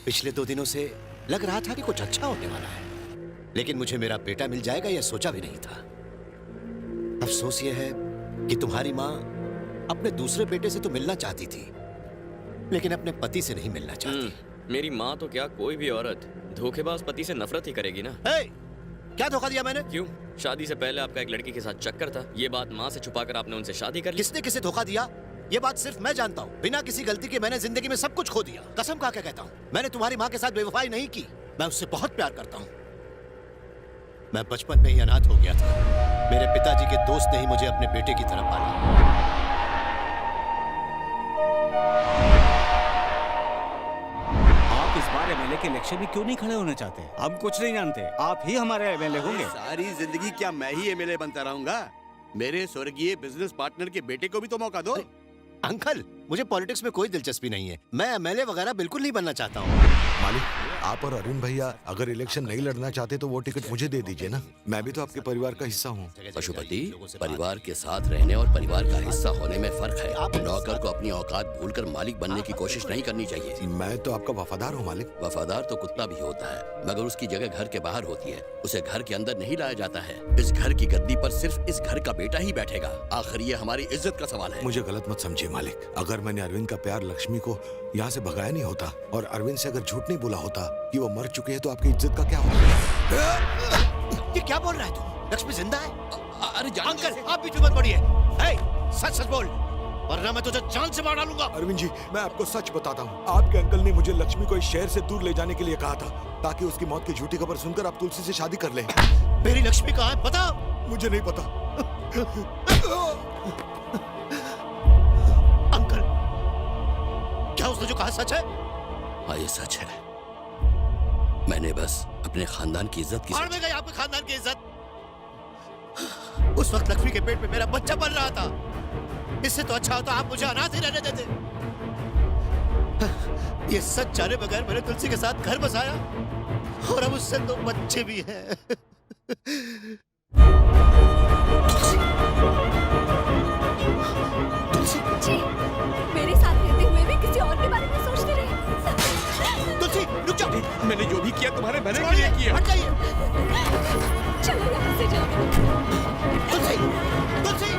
पिछले 2 दिनों से लग रहा था कि कुछ अच्छा होने वाला है, लेकिन मुझे मेरा बेटा मिल जाएगा यह सोचा भी नहीं था। अफसोस यह है कि तुम्हारी माँ अपने दूसरे बेटे से तो मिलना चाहती थी, लेकिन अपने पति से नहीं मिलना चाहती। मेरी माँ तो क्या कोई भी औरत धोखेबाज पति से नफरत ही करेगी ना। क्या धोखा दिया मैंने? क्यों? शादी से पहले आपका एक लड़की के साथ चक्कर था, ये बात माँ से छुपाकर आपने उनसे शादी कर ली। किसने किसे धोखा दिया ये बात सिर्फ मैं जानता हूँ। बिना किसी गलती के मैंने जिंदगी में सब कुछ खो दिया। कसम खा के कहता हूँ, मैंने तुम्हारी माँ के साथ बेवफाई नहीं की। मैं उससे बहुत प्यार करता हूँ। मैं बचपन में ही अनाथ हो गया था। मेरे पिताजी के दोस्त ने ही मुझे अपने बेटे की तरफ पाला। इस बार एमएलए के इलेक्शन में क्यों नहीं खड़े होना चाहते? हम कुछ नहीं जानते, आप ही हमारे एमएलए होंगे। सारी जिंदगी क्या मैं ही एमएलए बनता रहूंगा? मेरे स्वर्गीय बिजनेस पार्टनर के बेटे को भी तो मौका दो। अंकल, मुझे पॉलिटिक्स में कोई दिलचस्पी नहीं है। मैं एमएलए वगैरह बिल्कुल नहीं बनना चाहता हूँ। मालिक, आप और अरविंद भैया अगर इलेक्शन नहीं लड़ना चाहते तो वो टिकट मुझे दे दीजिए ना। मैं भी तो आपके परिवार का हिस्सा हूँ। पशुपति, परिवार के साथ रहने और परिवार का हिस्सा होने में फर्क है। नौकर को अपनी औकात भूलकर मालिक बनने की कोशिश नहीं करनी चाहिए। मैं तो आपका वफादार हूँ मालिक। वफादार तो कुत्ता भी होता है, मगर उसकी जगह घर के बाहर होती है। उसे घर के अंदर नहीं लाया जाता है। इस घर की गद्दी पर सिर्फ इस घर का बेटा ही बैठेगा। आखिर ये हमारी इज्जत का सवाल है। मुझे गलत मत समझिए मालिक। अगर मैंने अरविंद का प्यार लक्ष्मी को यहाँ से भगाया नहीं होता और अरविंद से अगर झूठ नहीं बोला होता कि वो मर चुके हैं, तो आपकी इज्जत का क्या होगा? ये क्या बोल रहा है तू? लक्ष्मी जिंदा है? अरे अंकल, आप भी चुप मत पड़िए। सच सच बोल, वरना मैं तुझे जान से मार डालूंगा। अरविंद जी, मैं आपको सच बताता हूँ। आपके अंकल ने मुझे लक्ष्मी को इस शहर से दूर ले जाने के लिए कहा था, ताकि उसकी मौत की झूठी खबर सुनकर आप तुलसी से शादी कर लें। मेरी लक्ष्मी कहाँ है पता? मुझे नहीं पता। अंकल, क्या उसने जो कहा सच है? हाँ, ये सच है। मैंने बस अपने खानदान की इज्जत की में गई आपके खानदान की इज्जत। उस वक्त लक्ष्मी के पेट में मेरा बच्चा पल रहा था। इससे तो अच्छा होता आप मुझे अनाथ ही रहने देते। ये सच जाने बगैर मैंने तुलसी के साथ घर बसाया और अब उससे 2 बच्चे भी हैं। तुलसी जी, मेरे साथ रहते हुए भी किसी और के बारे में सोचते रहे। तुलसी, रुक जाओ। मैंने जो भी किया तुम्हारे भले के लिए किया। हट जाइए। चलो यहाँ से जाओ। तुलसी, तुलसी,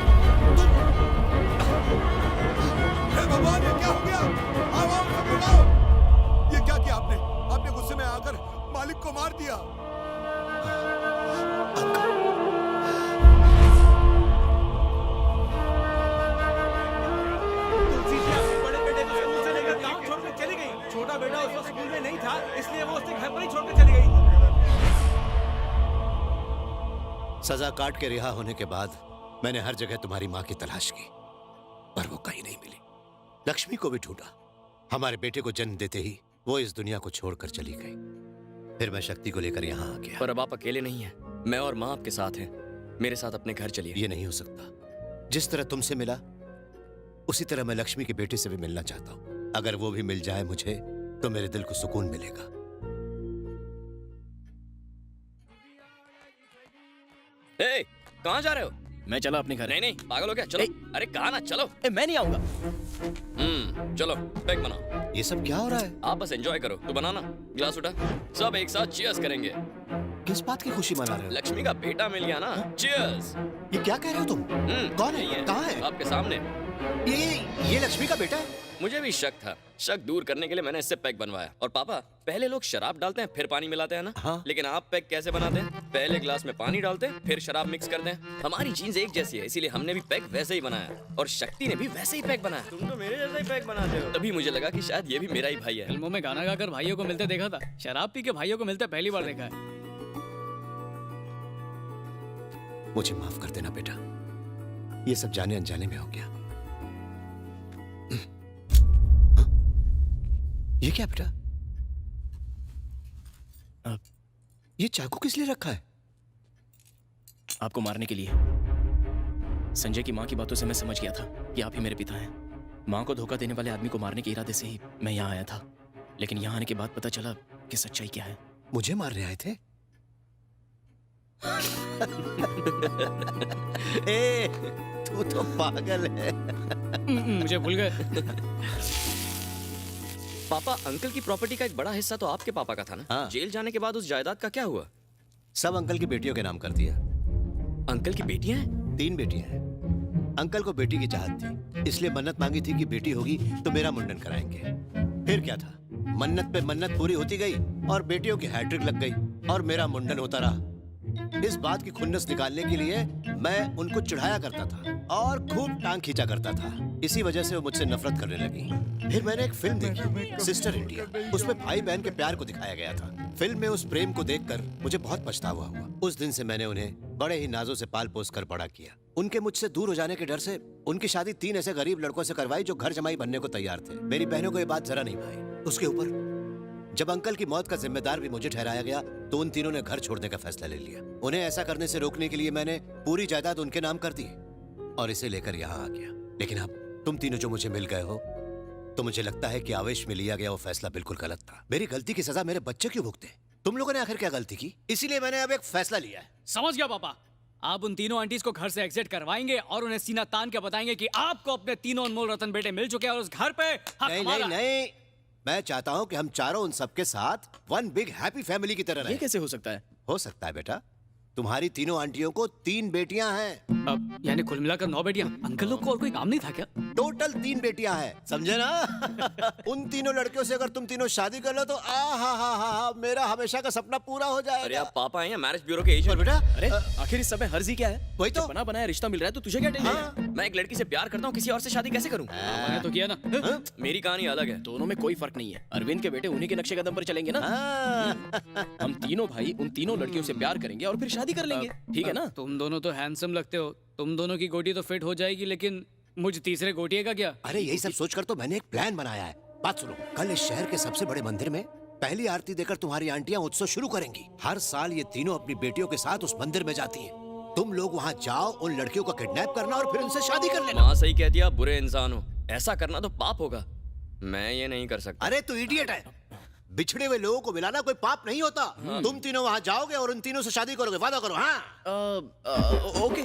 भगवान, ये क्या हो गया? आओ, सब लोग आओ। ये क्या किया आपने? आपने गुस्से में आकर मालिक को मार दिया। तुलसी जी अपने बड़े बेटे को स्कूल से लेकर गांव छोड़कर चली गई। छोटा बेटा उस वक्त स्कूल में नहीं था, इसलिए वो उसे घर पर ही छोड़कर चली गई। सजा काट के रिहा होने के बाद मैंने हर जगह तुम्हारी माँ की तलाश की, पर वो कहीं नहीं मिली। लक्ष्मी को भी ढूंढा। हमारे बेटे को जन्म देते ही वो इस दुनिया को छोड़कर चली गई। फिर मैं शक्ति को लेकर यहाँ आ गया। पर अब आप अकेले नहीं हैं, मैं और माँ आपके साथ हैं। मेरे साथ अपने घर चलिए। ये नहीं हो सकता। जिस तरह तुमसे मिला उसी तरह मैं लक्ष्मी के बेटे से भी मिलना चाहता हूँ। अगर वो भी मिल जाए मुझे तो मेरे दिल को सुकून मिलेगा। ए, कहाँ जा रहे हो? मैं चला अपने घर। नहीं नहीं, पागल हो क्या? चलो। अरे कहा ना चलो। मैं नहीं आऊंगा। चलो पैक बनाओ। ये सब क्या हो रहा है? आप बस एंजॉय करो। तू बनाना। गिलास उठा। सब एक साथ चीयर्स करेंगे। किस बात की खुशी मना रहे हो? लक्ष्मी का बेटा मिल गया ना। चीयर्स। ये क्या कह रहे हो तुम? कौन है? कहाँ है? आपके सामने। ये लक्ष्मी का बेटा है? मुझे भी शक था। शक दूर करने के लिए मैंने इससे पैक बनवाया। और पापा, पहले लोग शराब डालते हैं फिर पानी मिलाते हैं ना? हाँ। लेकिन आप पैक कैसे बनाते हैं? पहले ग्लास में पानी डालते हैं फिर शराब मिक्स करते हैं। हमारी चीज एक जैसी है, इसीलिए हमने भी पैक वैसे ही बनाया और शक्ति ने भी वैसे ही पैक बनाया। तुम तो मेरे जैसा ही पैक बनाते हो। तभी मुझे लगा कि शायद ये भी मेरा ही भाई है। फिल्मों में गाना गाकर भाइयों को मिलते देखा था, शराब पी के भाइयों को मिलते पहली बार देखा है। मुझे माफ कर देना बेटा, ये सब जाने अनजाने में हो गया। ये क्या बेटा? ये चाकू किस लिए रखा है? आपको मारने के लिए। संजय की माँ की बातों से मैं समझ गया था कि आप ही मेरे पिता हैं। माँ को धोखा देने वाले आदमी को मारने के इरादे से ही मैं यहाँ आया था, लेकिन यहाँ आने के बाद पता चला कि सच्चाई क्या है। मुझे मारने आए थे? ए, तू तो पागल है। मुझे भूल गए। पापा, अंकल की प्रॉपर्टी का एक बड़ा हिस्सा तो आपके पापा का था ना? हाँ। जेल जाने के बाद उस जायदाद का क्या हुआ? सब अंकल की बेटियों के नाम कर दिया। अंकल की बेटियां हैं? 3 बेटियां हैं। अंकल को बेटी की चाहत थी, इसलिए मन्नत मांगी थी कि बेटी होगी तो मेरा मुंडन कराएंगे। फिर क्या था, मन्नत पे मन्नत पूरी होती गई और बेटियों की हैट्रिक लग गई और मेरा मुंडन होता रहा। इस बात की खुन्नस निकालने के लिए मैं उनको चिढ़ाया करता था और खूब टांग खींचा करता था। इसी वजह से वो मुझसे नफरत करने लगी। फिर मैंने एक फिल्म देखी, सिस्टर इंडिया। उसमें भाई बहन के प्यार को दिखाया गया था। फिल्म में उस प्रेम को देखकर मुझे बहुत पछतावा हुआ। उस दिन से मैंने उन्हें बड़े ही नाजों से पाल पोस कर बड़ा किया। उनके मुझसे दूर हो जाने के डर से उनकी शादी 3 ऐसे गरीब लड़कों से करवाई जो घर जमाई बनने को तैयार थे। मेरी बहनों को ये बात जरा नहीं भाई। उसके ऊपर जब अंकल की मौत का जिम्मेदार भी मुझे ठहराया गया तो उन तीनों ने घर छोड़ने का फैसला ले लिया। उन्हें ऐसा करने से रोकने के लिए मैंने पूरी जायदाद उनके नाम कर दी और इसे लेकर यहाँ आ गया। लेकिन अब तुम तीनों जो मुझे मिल गए हो तो मुझे लगता है कि आवेश में लिया गया वो फैसला बिल्कुल गलत था। मेरी गलती की सजा मेरे बच्चे क्यों भुगते? तुम लोगों ने आखिर क्या गलती की? इसीलिए मैंने अब एक फैसला लिया है। समझ गया पापा। आप उन तीनों आंटीज को घर से एग्जिट करवाएंगे और उन्हें सीना तान के बताएंगे कि आपको अपने तीनों अनमोल रतन बेटे मिल चुके हैं और उस घर पे हक नहीं हमारा नहीं है। नहीं, मैं चाहता हूँ कि हम चारों उन सबके साथ वन बिग हैप्पी फैमिली की तरह ये रहें। कैसे हो सकता है? हो सकता है बेटा, तुम्हारी तीनों आंटियों को 3 बेटियां हैं। अब यानी कुल मिलाकर 9 बेटियां। अंकल लोग को और कोई काम नहीं था क्या? टोटल 3 बेटियां हैं, समझे ना? उन तीनों लड़कियों से अगर तुम तीनों शादी कर लो तो आ मेरा हमेशा का सपना पूरा हो अरे जाएगा। आप पापा हैं या मैरिज ब्यूरो के और एजेंट? बेटा, अरे आखिर इस सब में हर्जी क्या है? वही तो। जब बना बनाया रिश्ता मिल रहा है तो तुझे क्या टेंशन है? मैं एक लड़की से प्यार करता हूँ, किसी और से शादी कैसे करूँ? मैंने तो किया ना। मेरी कहानी अलग है। दोनों में कोई फर्क नहीं है। अरविंद के बेटे उन्हीं के नक्शे कदम पर चलेंगे ना। हम तीनों भाई उन तीनों लड़कियों से प्यार करेंगे और फिर शादी कर लेंगे, ठीक है ना? तुम दोनों तो हैंडसम लगते हो। तुम दोनों की गोटी तो फिट हो जाएगी, लेकिन मुझ तीसरे गोटिए का क्या? अरे यही सब सोचकर तो मैंने एक प्लान बनाया है। बात सुनो, कल इस शहर के सबसे बड़े मंदिर में पहली आरती देकर तुम्हारी आंटियां उत्सव शुरू करेंगी। हर साल ये तीनों अपनी बेटियों के साथ उस मंदिर में जाती हैं। तुम लोग वहाँ जाओ, उन लड़कियों को किडनैप करना और फिर उनसे शादी कर लेना। माँ सही कह दिया, बुरे इंसान हो। ऐसा करना तो पाप होगा। मैं ये नहीं कर सकता। अरे तू इडियट है। बिछड़े हुए लोगों को मिलाना कोई पाप नहीं होता। तुम तीनों वहाँ जाओगे और उन तीनों से शादी करोगे, वादा करो। हाँ ओके।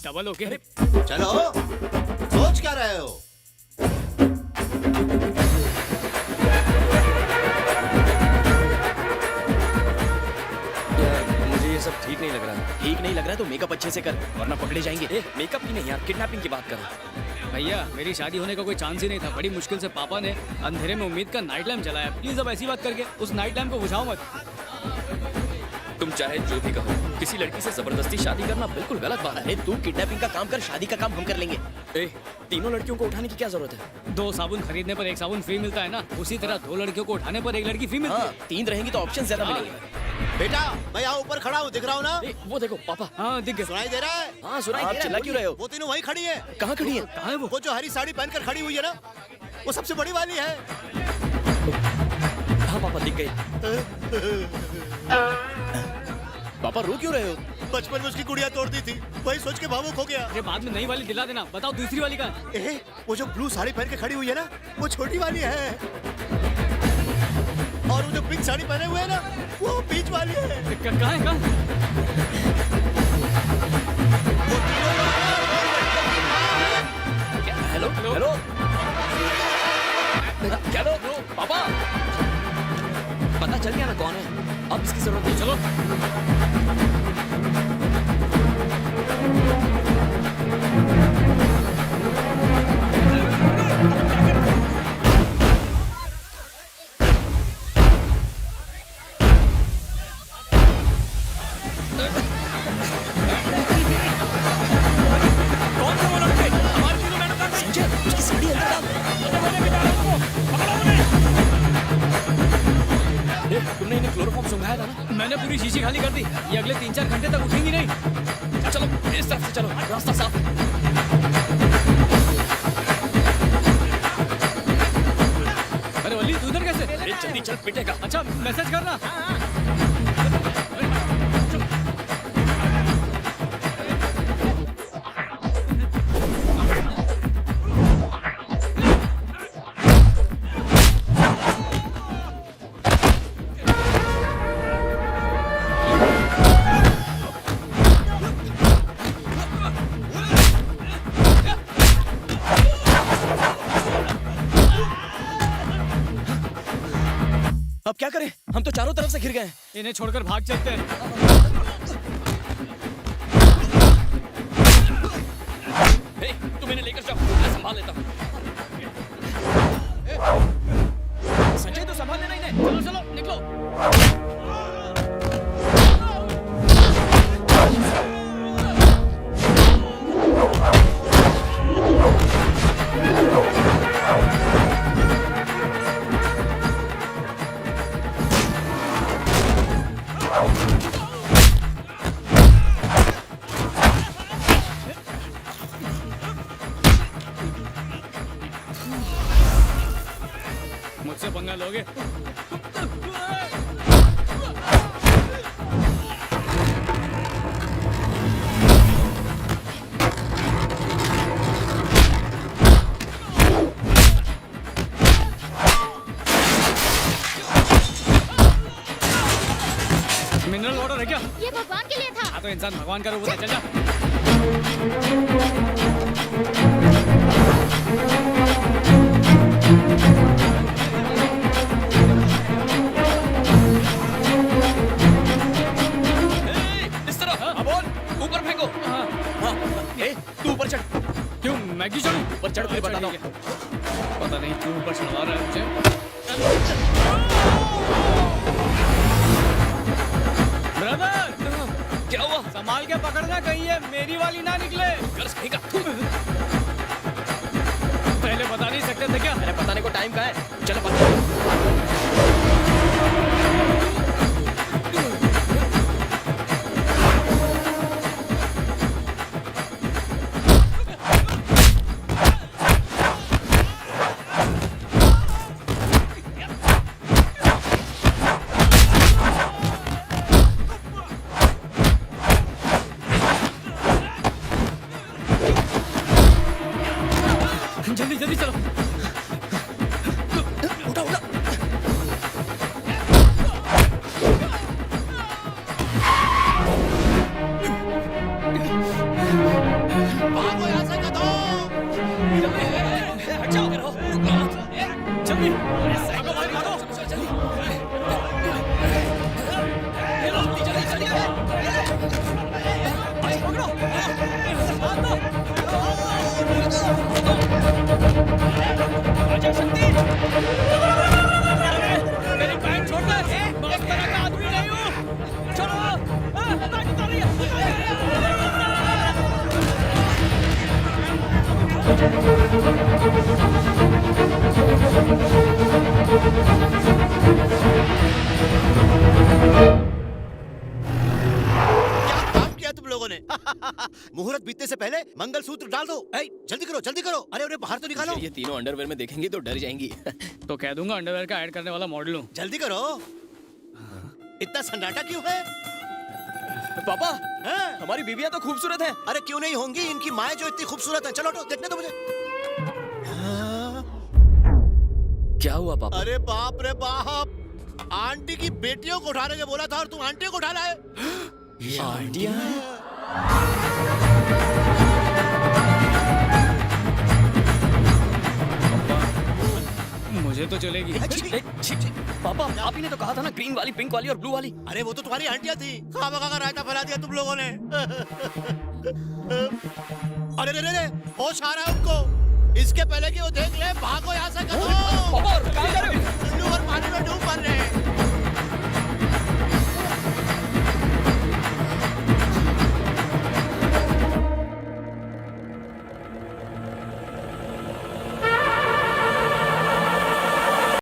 Double okay. चलो, सोच क्या रहे हो? मुझे ये सब ठीक नहीं लग रहा है। ठीक नहीं लग रहा है तो मेकअप अच्छे से कर, वरना पकड़े जाएंगे। मेकअप की नहीं यार, किडनैपिंग की बात करो। भैया मेरी शादी होने का कोई चांस ही नहीं था। बड़ी मुश्किल से पापा ने अंधेरे में उम्मीद का नाइट लैम्प जलाया। प्लीज अब ऐसी बात करके उस नाइट लैम्प को बुझाओ मत। तुम चाहे जो भी कहो, किसी लड़की से जबरदस्ती शादी करना बिल्कुल गलत बात है। अरे तू किडनैपिंग का काम कर, शादी का काम हम कर लेंगे। तीनों लड़कियों को उठाने की क्या जरूरत है? 2 साबुन खरीदने पर 1 साबुन फ्री मिलता है ना, उसी तरह 2 लड़कियों को उठाने पर 1 लड़की फ्री मिलती हाँ, है। 3 रहेंगी तो ऑप्शन ज्यादा मिलेंगे। बेटा, मैं यहाँ ऊपर खड़ा हूँ, दिख रहा हूँ ना? वो देखो पापा। हाँ दिख गया। सुनाई दे रहा है? हाँ सुनाई आप दे रहा है, चिल्ला क्यों रहे हो? वो तीनों वहीं खड़ी है। कहाँ खड़ी है? कहाँ है वो? वो जो हरी साड़ी पहनकर खड़ी हुई है ना, वो सबसे बड़ी वाली है। हाँ पापा दिख गई। पापा रो क्यों रहे हो? बचपन में उसकी गुड़िया तोड़ दी थी, वही सोच के भावुक हो गया। अरे बाद में नई वाली दिला देना। बताओ दूसरी वाली कहाँ है? वो जो ब्लू साड़ी पहन के खड़ी हुई है ना, वो छोटी वाली है। और वो जो पिंक साड़ी पहने हुए है ना, वो बीच वाली है। कहाँ है कहाँ? हेलो हेलो हेलो पापा, पता चल गया ना कौन है? अब इसकी जरूरत नहीं। चलो संजय, उसकी साड़ी अंदर डाल। तुमने इन्हें क्लोरोफॉर्म सुंघाया था ना? मैंने पूरी शीशी खाली कर दी। ये अगले 3-4 घंटे तक उठेंगी नहीं। चलो इस तरफ से चलो, रास्ता साफ। अरे वली तू उधर कैसे? अरे जल्दी चल, पिटेगा। अच्छा मैसेज करना। अब क्या करें? हम तो चारों तरफ से घिर गए हैं। इन्हें छोड़कर भाग चलते हैं। हे, तुम इन्हें लेकर जाओ, मैं संभाल लेता हूँ। संजय तो संभाल लेना इन्हें। चलो चलो निकलो। मुझसे पंगा लोगे? मिनरल वाटर है क्या? ये भगवान के लिए था। हाँ तो इंसान भगवान का रूप होता है, चल जा। इस तरफ। हाँ, बोल। ऊपर फेंको। हाँ, ए, तू ऊपर चढ़। क्यों मैगी चढ़ूं? ऊपर चढ़ कर बताता हूँ। पता नहीं क्यों ऊपर चढ़वा रहा है मुझे। ब्रदर, क्या हुआ? संभाल के पकड़ना, कहीं ये मेरी वाली ना निकले। कर्ज कहीं का। पहले बता नहीं सकते थे क्या? अरे बताने को टाइम कहाँ है? चलो बता। जल्दी जल्दी चलो। उठा उठा। भागो यहाँ से गधो। हट जाओ, रुकना मत। जल्दी भागो भाई, भागो। ये लो, जल्दी जल्दी पकड़ो। आजा शक्ति। मेरी पैंट छोड़ दे। मैं उस तरह का आदमी नहीं हूँ। चलो। ताकि तो रही है। क्या काम किया तुम लोगों ने? मुहूर्त बीतने से पहले मंगलसूत्र डाल दो। ऐ, जल्दी करो जल्दी करो। अरे उन्हें बाहर तो निकालो। ये तीनों अंडरवेयर में देखेंगी तो डर जाएंगी। तो कह दूंगा अंडरवेयर का ऐड करने वाला मॉडल हूँ। जल्दी करो। इतना सन्नाटा क्यों है? पापा, हाँ? हमारी बीवियां तो खूबसूरत हैं। अरे क्यों नहीं होंगी? इनकी माएं जो इतनी खूबसूरत है। चलो तो देखने दो मुझे। क्या हुआ पापा? अरे बाप रे बाप, आंटी की बेटियों को उठाने के बोला था और तुम आंटियों को उठा लाए। आंटियां? मुझे तो चलेगी। पापा, आप ही ने तो कहा था ना, ग्रीन वाली, पिंक वाली और ब्लू वाली। अरे वो तो तुम्हारी आंटियां थी। खामखा का रायता फैला दिया तुम लोगों ने। अरे रे रे रे, होश आ रहा है उनको। इसके पहले कि वो देख ले, भागो यहाँ से। पापा, कहाँ जा रहे हो? उल्लू और पानी